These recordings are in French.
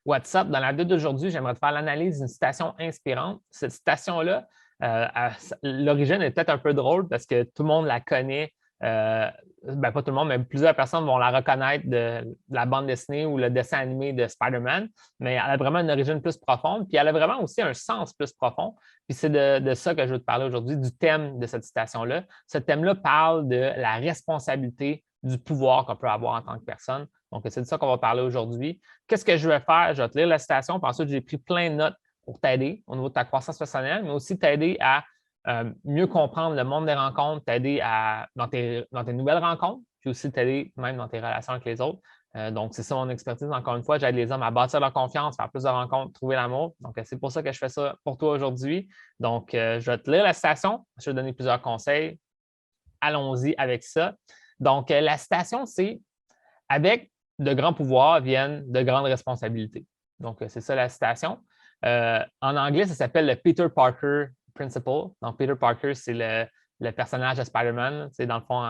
WhatsApp. Dans la vidéo d'aujourd'hui, j'aimerais te faire l'analyse d'une citation inspirante. Cette citation-là, l'origine est peut-être un peu drôle parce que tout le monde la connaît. Pas tout le monde, mais plusieurs personnes vont la reconnaître de la bande dessinée ou le dessin animé de Spider-Man, mais elle a vraiment une origine plus profonde, puis elle a vraiment aussi un sens plus profond. Puis c'est de ça que je veux te parler aujourd'hui, du thème de cette citation-là. Ce thème-là parle de la responsabilité du pouvoir qu'on peut avoir en tant que personne. Donc, c'est de ça qu'on va parler aujourd'hui. Qu'est-ce que je vais faire? Je vais te lire la citation, puis ensuite, j'ai pris plein de notes pour t'aider au niveau de ta croissance personnelle, mais aussi t'aider à mieux comprendre le monde des rencontres, t'aider dans tes nouvelles rencontres, puis aussi t'aider même dans tes relations avec les autres. Donc, c'est ça mon expertise. Encore une fois, j'aide les hommes à bâtir leur confiance, faire plus de rencontres, trouver l'amour. Donc, c'est pour ça que je fais ça pour toi aujourd'hui. Donc, je vais te lire la citation, je vais te donner plusieurs conseils. Allons-y avec ça. Donc, la citation, c'est « Avec de grands pouvoirs viennent de grandes responsabilités ». Donc, c'est ça la citation. En anglais, ça s'appelle le Peter Parker Principle. Donc, Peter Parker, c'est le personnage de Spider-Man. C'est dans le fond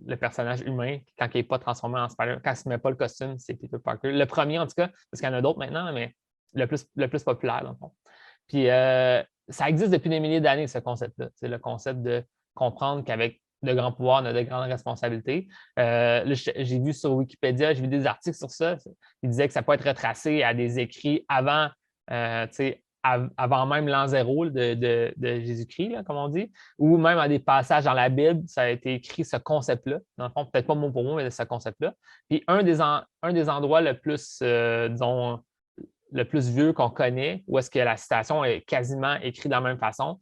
le personnage humain quand il n'est pas transformé en Spider-Man. Quand il ne se met pas le costume, c'est Peter Parker. Le premier, en tout cas, parce qu'il y en a d'autres maintenant, mais le plus populaire, dans le fond. Puis, ça existe depuis des milliers d'années, ce concept-là. C'est le concept de comprendre qu'avec de grands pouvoirs, on a de grandes responsabilités. J'ai vu sur Wikipédia, j'ai vu des articles sur ça. Ils disaient que ça peut être retracé à des écrits avant même l'an zéro de Jésus-Christ, comme on dit, ou même à des passages dans la Bible, ça a été écrit ce concept-là. Dans le fond, peut-être pas mot pour mot, mais ce concept-là. Puis un des endroits le plus, disons, le plus vieux qu'on connaît, où est-ce que la citation est quasiment écrite de la même façon,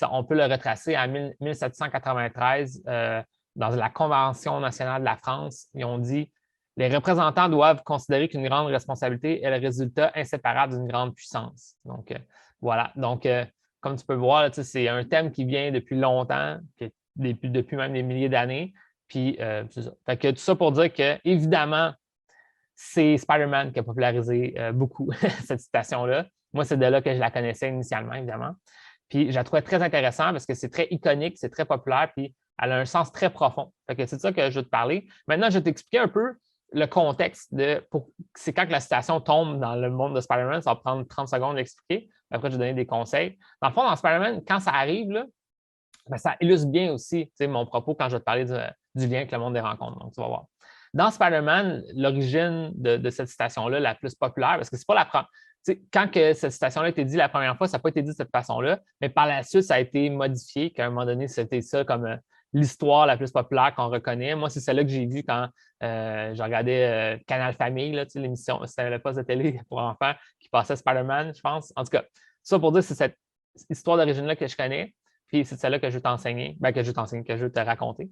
on peut le retracer à 1793 dans la Convention nationale de la France. Ils ont dit « Les représentants doivent considérer qu'une grande responsabilité est le résultat inséparable d'une grande puissance. » Donc, voilà. Donc, comme tu peux voir, là, c'est un thème qui vient depuis longtemps, depuis même des milliers d'années. Puis, c'est ça. Fait que tout ça pour dire que, évidemment, c'est Spider-Man qui a popularisé beaucoup cette citation-là. Moi, c'est de là que je la connaissais initialement, évidemment. Puis, je la trouvais très intéressante parce que c'est très iconique, c'est très populaire, puis elle a un sens très profond. Fait que c'est de ça que je veux te parler. Maintenant, je vais t'expliquer un peu le contexte c'est quand que la citation tombe dans le monde de Spider-Man. Ça va prendre 30 secondes d'expliquer. Après, je vais donner des conseils. Dans le fond, dans Spider-Man, quand ça arrive, là, ça illustre bien aussi mon propos quand je vais te parler du lien avec le monde des rencontres. Donc, tu vas voir. Dans Spider-Man, l'origine de cette citation-là, la plus populaire, parce que c'est pas la première. Quand que cette citation-là a été dite la première fois, ça n'a pas été dit de cette façon-là, mais par la suite, ça a été modifié, qu'à un moment donné, c'était ça comme l'histoire la plus populaire qu'on reconnaît. Moi, c'est celle-là que j'ai vue quand je regardais Canal Famille, là, l'émission, c'était le poste de télé pour enfants qui passait Spider-Man, je pense. En tout cas, ça pour dire que c'est cette histoire d'origine-là que je connais. Puis c'est celle-là que je veux t'enseigner, que je veux te raconter.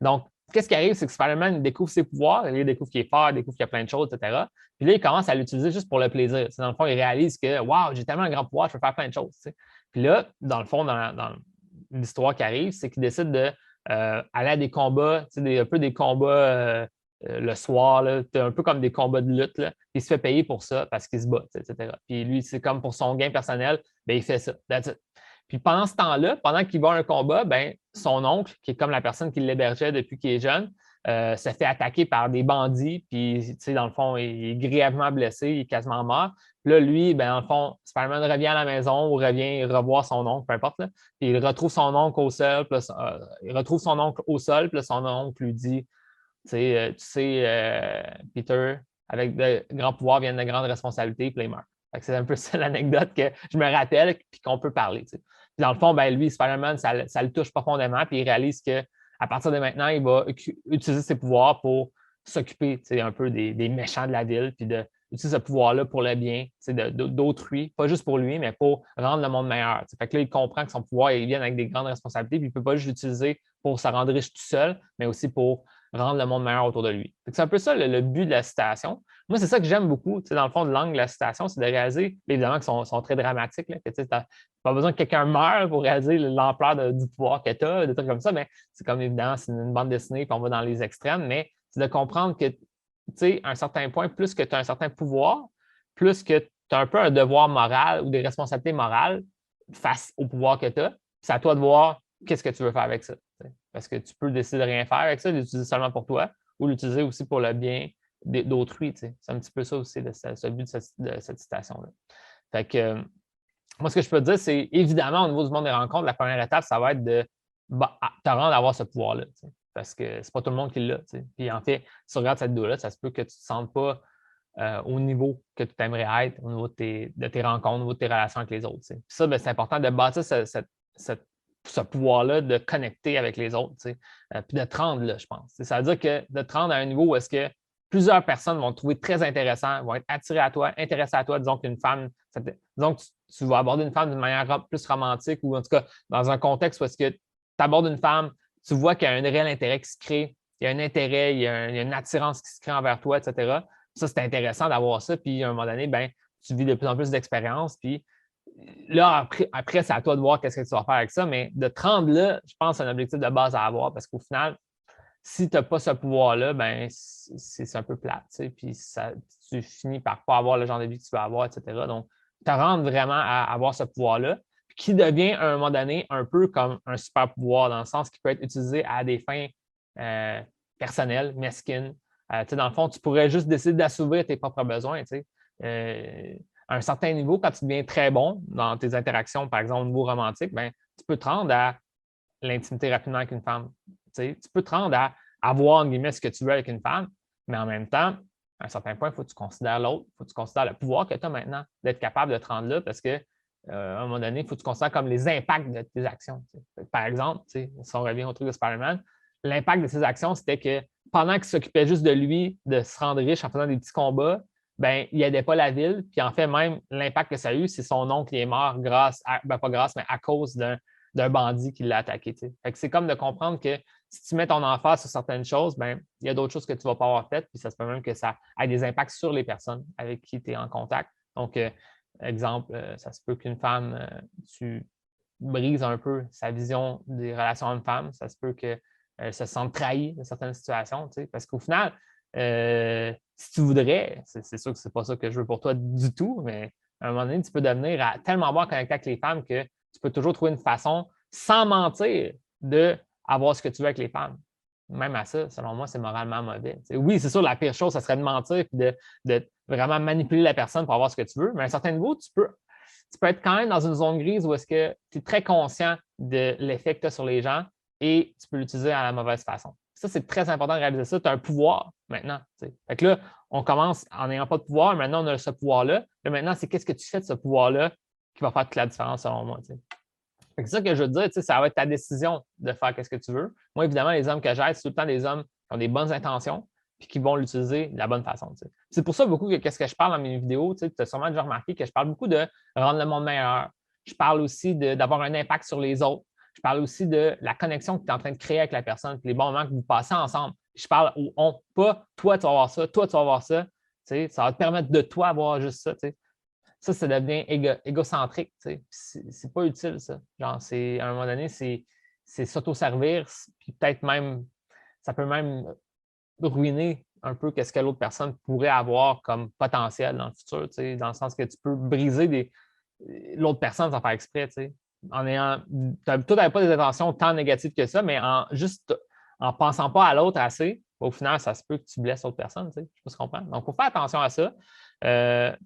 Donc, qu'est-ce qui arrive, c'est que Spider-Man découvre ses pouvoirs, il découvre qu'il est fort, il découvre qu'il y a plein de choses, etc. Puis là, il commence à l'utiliser juste pour le plaisir. Dans le fond, il réalise que waouh, j'ai tellement un grand pouvoir, je peux faire plein de choses. Puis là, dans le fond, dans l'histoire qui arrive, c'est qu'il décide d'aller à des combats, un peu des combats le soir, un peu comme des combats de lutte. Là. Il se fait payer pour ça parce qu'il se bat, etc. Puis lui, c'est comme pour son gain personnel, bien, il fait ça. That's it. Puis pendant ce temps-là, pendant qu'il va à un combat, ben, son oncle, qui est comme la personne qui l'hébergeait depuis qu'il est jeune, se fait attaquer par des bandits, puis dans le fond, il est grièvement blessé, il est quasiment mort. Puis là, lui, ben, dans le fond, Spider-Man revient à la maison ou revient revoir son oncle, peu importe. Là, puis il retrouve son oncle au sol, puis son oncle lui dit Peter, avec de grands pouvoirs viennent de grandes responsabilités, puis il meurt. C'est un peu ça l'anecdote que je me rappelle et qu'on peut parler. Puis dans le fond, ben, lui, Spider-Man, ça le touche profondément, puis il réalise qu'à partir de maintenant, il va utiliser ses pouvoirs pour s'occuper un peu des méchants de la ville, puis d'utiliser ce pouvoir-là pour le bien d'autrui, pas juste pour lui, mais pour rendre le monde meilleur. Fait que là, il comprend que son pouvoir, il vient avec des grandes responsabilités, puis il ne peut pas juste l'utiliser pour se rendre riche tout seul, mais aussi pour rendre le monde meilleur autour de lui. C'est un peu ça le but de la citation. Moi, c'est ça que j'aime beaucoup, dans le fond, de l'angle de la citation, c'est de réaliser, évidemment, qu'ils sont très dramatiques, là, que tu n'as pas besoin que quelqu'un meure pour réaliser l'ampleur du pouvoir que tu as, des trucs comme ça, mais c'est comme évidemment, c'est une bande dessinée, puis on va dans les extrêmes, mais c'est de comprendre que, à un certain point, plus que tu as un certain pouvoir, plus que tu as un peu un devoir moral ou des responsabilités morales face au pouvoir que tu as, c'est à toi de voir qu'est-ce que tu veux faire avec ça. Parce que tu peux décider de rien faire avec ça, l'utiliser seulement pour toi ou l'utiliser aussi pour le bien d'autrui. C'est un petit peu ça aussi, le but de cette citation-là. Fait que, moi, ce que je peux te dire, c'est évidemment, au niveau du monde des rencontres, la première étape, ça va être de te rendre à avoir ce pouvoir-là. Parce que c'est pas tout le monde qui l'a. Puis en fait, si tu regardes cette vidéo-là, ça se peut que tu ne te sentes pas au niveau que tu aimerais être, au niveau de tes rencontres, au niveau de tes relations avec les autres. Puis ça, c'est important de bâtir ce pouvoir-là de connecter avec les autres, puis de te rendre là, je pense. Ça veut dire que de te rendre à un niveau où est-ce que plusieurs personnes vont te trouver très intéressant, vont être attirées à toi, intéressées à toi. Disons qu'une femme, disons que tu vas aborder une femme d'une manière plus romantique ou en tout cas dans un contexte où est-ce que tu abordes une femme, tu vois qu'il y a un réel intérêt qui se crée, il y a un intérêt, il y a une attirance qui se crée envers toi, etc. Ça, c'est intéressant d'avoir ça. Puis à un moment donné, ben, tu vis de plus en plus d'expérience. Puis là, après, c'est à toi de voir qu'est-ce que tu vas faire avec ça. Mais de te rendre là, je pense que c'est un objectif de base à avoir parce qu'au final, si tu n'as pas ce pouvoir-là, ben, c'est un peu plate. Puis tu finis par ne pas avoir le genre de vie que tu veux avoir, etc. Donc, te rendre vraiment à avoir ce pouvoir-là, qui devient à un moment donné un peu comme un super pouvoir dans le sens qu'il peut être utilisé à des fins personnelles, mesquines. Dans le fond, tu pourrais juste décider d'assouvir tes propres besoins. À un certain niveau, quand tu deviens très bon dans tes interactions, par exemple au niveau romantique, ben, tu peux te rendre à l'intimité rapidement avec une femme. Tu peux te rendre à avoir, en guillemets, ce que tu veux avec une femme, mais en même temps, à un certain point, il faut que tu considères l'autre, il faut que tu considères le pouvoir que tu as maintenant d'être capable de te rendre là parce que à un moment donné, il faut que tu considères comme les impacts de tes actions. Par exemple, si on revient au truc de Spider-Man, l'impact de ses actions, c'était que pendant qu'il s'occupait juste de lui, de se rendre riche en faisant des petits combats, ben, il n'aidait pas la ville. Puis en fait, même l'impact que ça a eu, c'est son oncle qui est mort grâce à, ben pas grâce, mais à cause d'un bandit qui l'a attaqué. Fait que c'est comme de comprendre que si tu mets ton emphase sur certaines choses, ben, il y a d'autres choses que tu ne vas pas avoir faites, puis ça se peut même que ça ait des impacts sur les personnes avec qui tu es en contact. Donc, exemple, ça se peut qu'une femme, tu brises un peu sa vision des relations hommes-femmes. Ça se peut qu'elle se sente trahie dans certaines situations, parce qu'au final, si tu voudrais, c'est sûr que ce n'est pas ça que je veux pour toi du tout, mais à un moment donné, tu peux devenir tellement bon à connecter avec les femmes que tu peux toujours trouver une façon, sans mentir, d'avoir ce que tu veux avec les femmes. Même à ça, selon moi, c'est moralement mauvais. Oui, c'est sûr, la pire chose, ça serait de mentir et de vraiment manipuler la personne pour avoir ce que tu veux, mais à un certain niveau, tu peux être quand même dans une zone grise où est-ce que tu es très conscient de l'effet que tu as sur les gens et tu peux l'utiliser à la mauvaise façon. Ça, c'est très important de réaliser ça. Tu as un pouvoir maintenant. Fait que là, on commence en n'ayant pas de pouvoir, maintenant on a ce pouvoir-là. Là, maintenant, c'est qu'est-ce que tu fais de ce pouvoir-là qui va faire toute la différence selon moi. C'est ça que je veux dire, ça va être ta décision de faire ce que tu veux. Moi, évidemment, les hommes que j'aide, c'est tout le temps des hommes qui ont des bonnes intentions et qui vont l'utiliser de la bonne façon. C'est pour ça beaucoup que qu'est-ce que je parle dans mes vidéos, tu as sûrement déjà remarqué que je parle beaucoup de rendre le monde meilleur. Je parle aussi d'avoir un impact sur les autres. Je parle aussi de la connexion que tu es en train de créer avec la personne, puis les bons moments que vous passez ensemble. Je parle au on, pas toi, tu vas avoir ça, toi, tu vas avoir ça. Ça va te permettre de toi avoir juste ça. Ça devient égocentrique. C'est pas utile, ça. Genre, à un moment donné, c'est s'auto-servir, puis peut-être même, ça peut même ruiner un peu ce que l'autre personne pourrait avoir comme potentiel dans le futur, dans le sens que tu peux briser l'autre personne sans faire exprès. En ayant. Toi, tu n'avais pas des intentions tant négatives que ça, mais juste en pensant pas à l'autre assez, au final, ça se peut que tu blesses l'autre personne. Je sais pas si tu comprends. Donc, il faut faire attention à ça.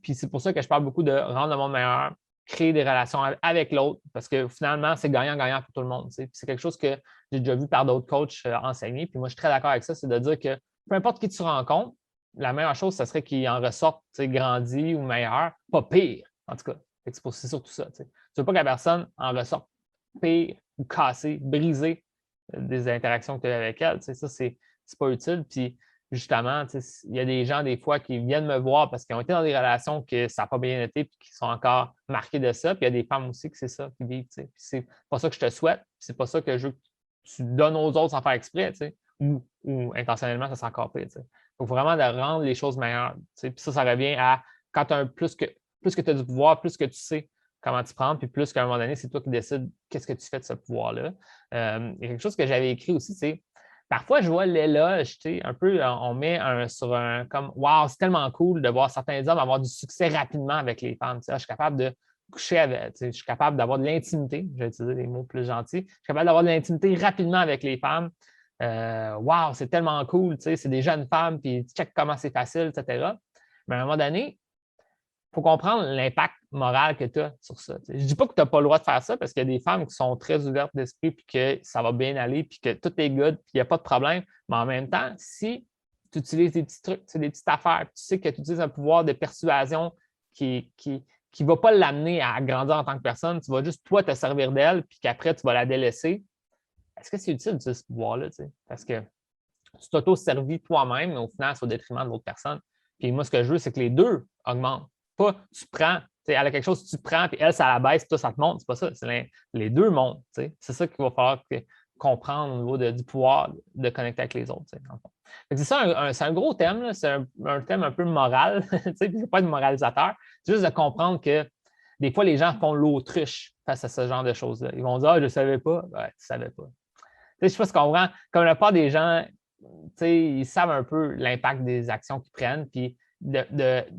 Puis c'est pour ça que je parle beaucoup de rendre le monde meilleur, créer des relations avec l'autre, parce que finalement, c'est gagnant-gagnant pour tout le monde. C'est quelque chose que j'ai déjà vu par d'autres coachs enseigner. Puis moi, je suis très d'accord avec ça, c'est de dire que peu importe qui tu rencontres, la meilleure chose, ce serait qu'il en ressorte grandi ou meilleur, pas pire, en tout cas. C'est surtout ça. Tu ne veux pas que la personne en ressorte pire ou cassée, brisée des interactions que tu as avec elle. Ça, c'est pas utile. Puis justement, il y a des gens, des fois, qui viennent me voir parce qu'ils ont été dans des relations que ça n'a pas bien été et qui sont encore marqués de ça. Puis il y a des femmes aussi que c'est ça qui vivent. Puis c'est pas ça que je te souhaite. C'est pas ça que je veux que tu donnes aux autres sans faire exprès. Ou intentionnellement, ça c'est encore pire. Il faut vraiment de rendre les choses meilleures. Puis ça revient à quand tu as plus que tu as du pouvoir, plus que tu sais comment tu prends, puis plus qu'à un moment donné, c'est toi qui décides qu'est-ce que tu fais de ce pouvoir-là. Il y a quelque chose que j'avais écrit aussi, c'est parfois, je vois l'éloge, un peu, on met sur un comme wow, c'est tellement cool de voir certains hommes avoir du succès rapidement avec les femmes. Je suis capable de coucher avec, je suis capable d'avoir de l'intimité, je vais utiliser des mots plus gentils, je suis capable d'avoir de l'intimité rapidement avec les femmes. Wow, c'est tellement cool, tu sais, c'est des jeunes femmes, puis check comment c'est facile, etc. Mais à un moment donné, il faut comprendre l'impact moral que tu as sur ça. Je ne dis pas que tu n'as pas le droit de faire ça parce qu'il y a des femmes qui sont très ouvertes d'esprit puis que ça va bien aller puis que tout est good puis il n'y a pas de problème. Mais en même temps, si tu utilises des petits trucs, des petites affaires, puis tu sais que tu utilises un pouvoir de persuasion qui ne va pas l'amener à grandir en tant que personne, tu vas juste toi te servir d'elle puis qu'après tu vas la délaisser. Est-ce que c'est utile ce pouvoir-là? Parce que tu t'auto-servis toi-même, mais au final, c'est au détriment de l'autre personne. Puis moi, ce que je veux, c'est que les deux augmentent. Pas tu prends, elle a quelque chose, tu prends, puis elle, ça la baisse, toi, ça te monte. C'est pas ça. C'est les deux montent. C'est ça qu'il va falloir comprendre au niveau du pouvoir de connecter avec les autres. C'est ça, c'est un gros thème. C'est un thème un peu moral. C'est pas de moralisateur. C'est juste de comprendre que des fois, les gens font l'autruche face à ce genre de choses-là. Ils vont dire ah, je ne savais pas. Ouais, tu ne savais pas. Je ne sais pas si tu comprends. Comme la plupart des gens, ils savent un peu l'impact des actions qu'ils prennent. Puis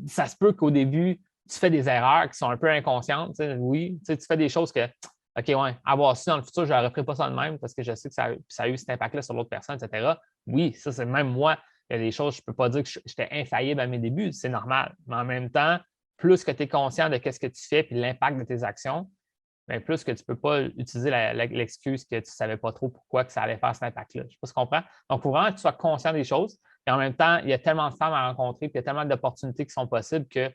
ça se peut qu'au début, tu fais des erreurs qui sont un peu inconscientes. Oui, tu fais des choses que, OK, ouais, avoir su dans le futur, je ne referai pas ça de même parce que je sais que ça a eu cet impact-là sur l'autre personne, etc. Oui, ça, c'est même moi. Il y a des choses, je ne peux pas dire que j'étais infaillible à mes débuts, c'est normal. Mais en même temps, plus que tu es conscient de ce que tu fais et l'impact de tes actions, bien, plus que tu ne peux pas utiliser l'excuse que tu ne savais pas trop pourquoi que ça allait faire cet impact-là. Je ne sais pas si tu comprends. Donc, il faut vraiment que tu sois conscient des choses. Et en même temps, il y a tellement de femmes à rencontrer, puis il y a tellement d'opportunités qui sont possibles que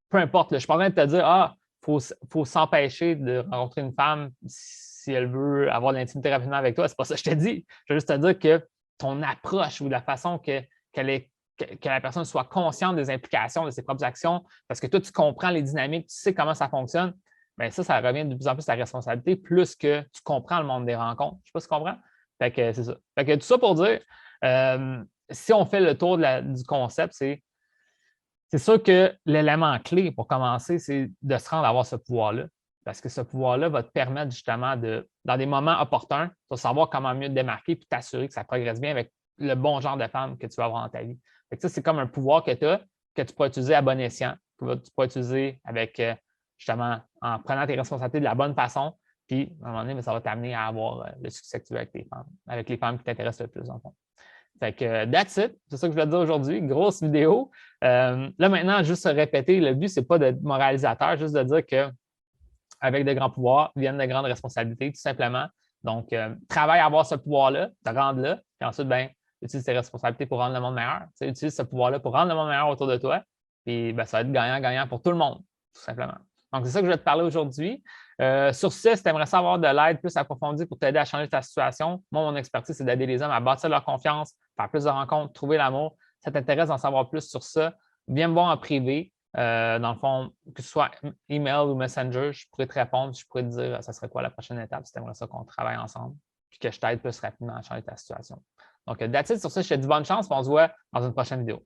peu importe, je ne suis pas en train de te dire ah, il faut s'empêcher de rencontrer une femme si elle veut avoir de l'intimité rapidement avec toi. C'est pas ça que je te dis. Je veux juste te dire que ton approche ou la façon que la personne soit consciente des implications de ses propres actions, parce que toi, tu comprends les dynamiques, tu sais comment ça fonctionne, bien ça revient de plus en plus à ta responsabilité, plus que tu comprends le monde des rencontres. Je ne sais pas si tu comprends. Fait que c'est ça. Fait que tout ça pour dire, si on fait le tour du concept, c'est sûr que l'élément clé pour commencer, c'est de se rendre à avoir ce pouvoir-là. Parce que ce pouvoir-là va te permettre justement dans des moments opportuns, de savoir comment mieux te démarquer et t'assurer que ça progresse bien avec le bon genre de femme que tu vas avoir dans ta vie. Fait que ça, c'est comme un pouvoir que tu as, que tu peux utiliser à bon escient, que tu peux utiliser avec justement en prenant tes responsabilités de la bonne façon. Puis, à un moment donné, ça va t'amener à avoir le succès que tu veux avec tes femmes, avec les femmes qui t'intéressent le plus, en fond. Fait que that's it. C'est ça que je vais te dire aujourd'hui. Grosse vidéo. Là, maintenant, juste se répéter, le but, ce n'est pas d'être moralisateur, juste de dire qu'avec de grands pouvoirs viennent de grandes responsabilités, tout simplement. Donc, travaille à avoir ce pouvoir-là, te rendre là, puis ensuite, ben, utilise tes responsabilités pour rendre le monde meilleur. Utilise ce pouvoir-là pour rendre le monde meilleur autour de toi. Puis, ben, ça va être gagnant-gagnant pour tout le monde, tout simplement. Donc, c'est ça que je vais te parler aujourd'hui. Sur ce, si tu aimerais savoir de l'aide plus approfondie pour t'aider à changer ta situation, moi, mon expertise, c'est d'aider les hommes à bâtir leur confiance, faire plus de rencontres, trouver l'amour. Si ça t'intéresse d'en savoir plus sur ça, viens me voir en privé. Dans le fond, que ce soit email ou Messenger, je pourrais te répondre, je pourrais te dire ça serait quoi la prochaine étape si tu aimerais ça qu'on travaille ensemble, puis que je t'aide plus rapidement à changer ta situation. Donc, that's it. Sur ça, je te dis bonne chance, et on se voit dans une prochaine vidéo.